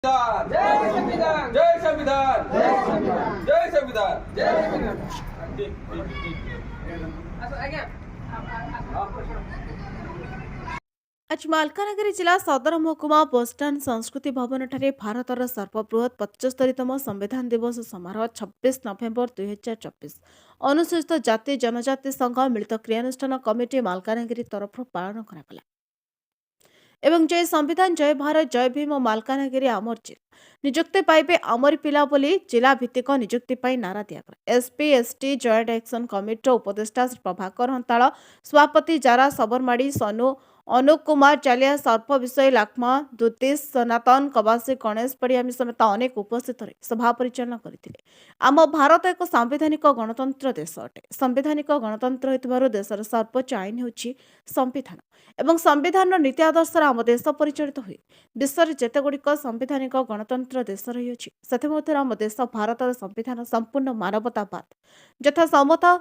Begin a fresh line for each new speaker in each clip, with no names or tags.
संविधान जय संविधान जय संविधान जय संविधान जय संविधान जय संविधान।
आज मालकानगिरी जिला सदर महकुमा बसस्टाण्ड संस्कृति भवन ठारे भारतर सर्वबृहत 75तम संविधान दिवस समारोह 26 नवेम्बर 2024 अनुसूचित जाति जनजाति संघ मिलित क्रियानुष्ठान कमिटी मालकानगिरी तरफ पालन करागला एवं जय संविधान जय भारत जय भीम मालकानगिरी आमर जिला निजुक्ति पाइबे आमर पिला बोली जिला भित्तिक निजुक्ति पाई नारा दियागला। SP ST joint action committee उपदेष्टा श्री प्रभाकर हंताल सभापति जारा सबरमाड़ी सनु अनुप कुमार चालिया सर्प विषय लाखमा दुतीश सनातन कबासी गणेश पड़ियामी समेत अनेक उपस्थित रही सभा परिचालन करथिले। आम भारत एक सांविधानिक गणतंत्र देश अटे। सांविधानिक गणतंत्र होइतिबारु देशर सर्वोच्च आईन हेउछि संविधान एवं संविधान नीति आदर्श आम देश परिचालित हुए। विश्वर जेतेगुड़िक संविधानिक गणतंत्र देश रही से आम देश भारतर संविधान संपूर्ण मानवतावाद यथा समता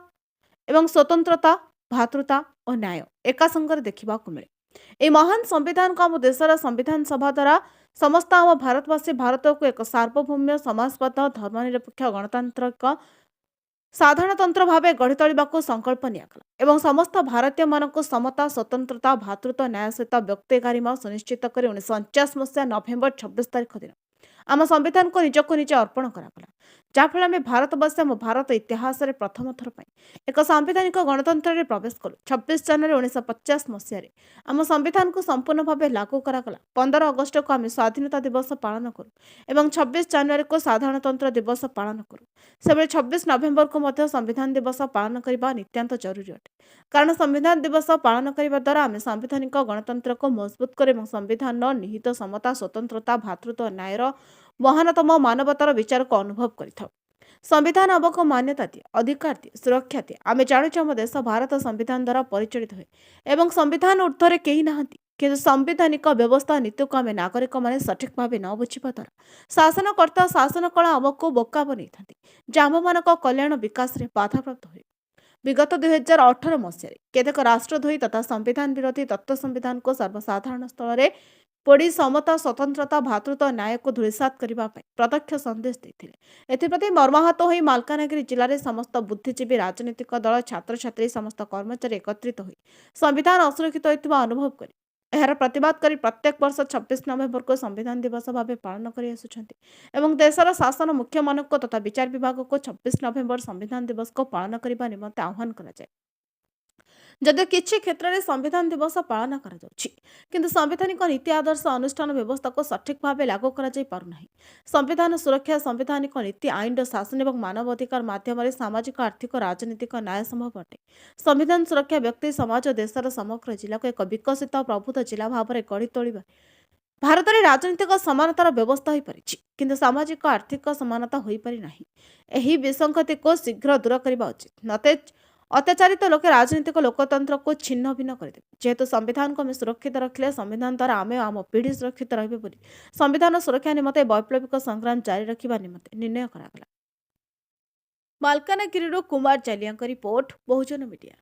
एवं स्वतंत्रता भातृता और न्याय एका संगरे देखा मिले। ए महान संविधान को आम देशर संविधान सभा द्वारा समस्त आम भारतवासी भारत को एक सार्वभौम्य समाजवाद धर्मनिरपेक्ष गणतांत्रिक साधारणतंत्र भाव गढ़ी तोलिबाकू संकल्प नियागला एवं समस्त भारतीय मानक समता स्वतंत्रता भातृत्व न्याय सहित व्यक्ति गारिमा सुनिश्चित कर 1949 मसीहा नवेम्बर 26 तारिख दिन आम संविधान को निजक निजे अर्पण करागला जहाँफल आम भारतवासी आम भारत इतिहास प्रथम थर एक सांविधानिक गणतंत्र में प्रवेश कलु। 26 जनवरी 1950 मसीह आम संविधान को संपूर्ण भाव लागू करागला। 15 अगस्ट को आम स्वाधीनता दिवस पालन करूँ एवं 26 जनवरी को साधारणतंत्र दिवस पालन करूँ। से 26 नवेम्बर को मध्य संविधान दिवस पालन करने नितांत जरूरी अटे कारण संविधान दिवस पालन करने द्वारा आम सांविधानिक गणतंत्र को मजबूत कर संविधान निहित समता स्वतंत्रता भातृत्व न्यायर महानतम मानवतार विचार को अनुभव कर संविधान आमको मान्यता दिए अधिकार दिए सुरक्षा दिए। आम जानूँ आम देश भारत संविधान द्वारा परिचालित हुए एवं संविधान ऊर्ध्वे कहीं नहांती किंतु संवैधानिक व्यवस्था नीति को आम नागरिक मैंने सठिक भाव न बुझा द्वारा शासनकर्ता शासन कला आमको बोका बनई था आम मान कल्याण विकास में बाधाप्राप्त हुए। विगत 2018 मसीह केतेक राष्ट्रद्रोही तथा संविधान विरोधी तत्व संविधान को सर्वसाधारण स्थल में पोड़ी समता स्वतंत्रता भातृत्व न्याय को धूलिसात करने प्रत्यक्ष संदेश देते। एप्रति मर्माहत हो मालकानगिरी जिले में समस्त बुद्धिजीवी राजनीतिक दल छात्र छात्री समस्त कर्मचारी एकत्रित हो संविधान असुरक्षित होता अनुभव कर यार प्रतिवाद कर प्रत्येक वर्ष 26 नवेम्बर को संविधान दिवस भाव पालन कर देशर शासन मुख्य मानक तथा विचार विभाग को 26 नवेम्बर संविधान दिवस को पालन करने निमंते आह्वान कराए। जदि किसी क्षेत्र में संविधान दिवस पालन किंतु संवैधानिक नीति आदर्श अनुष्ठान व्यवस्था को सठिक भाव लागू पारना संविधान सुरक्षा संवैधानिक नीति आईन शासन और मानवाधिकार माध्यम सामाजिक आर्थिक राजनीतिक न्याय संभव अटे। संविधान सुरक्षा व्यक्ति समाज और देशर समग्र जिला को एक विकसित प्रबुद्ध जिला भाव में गढ़ी तोलिबा भारत में राजनीतिक समानतार व्यवस्था हो पारी किंतु सामाजिक आर्थिक समानता हो पारी नाही। एही विसंगति को शीघ्र दूर करबा उचित नतेज अत्याचारित लोके राजनीतिक लोकतंत्र को छिन्न भिन्न कर जेहेतु संविधान को आम सुरक्षित रखिले संविधान द्वारा आम आम पीढ़ी सुरक्षित रही संविधान सुरक्षा निमंते वैप्लविक संग्राम जारी रखा निमंते निर्णय करागला। मालकानगिरी कुमार चालिया रिपोर्ट बहुजन मीडिया।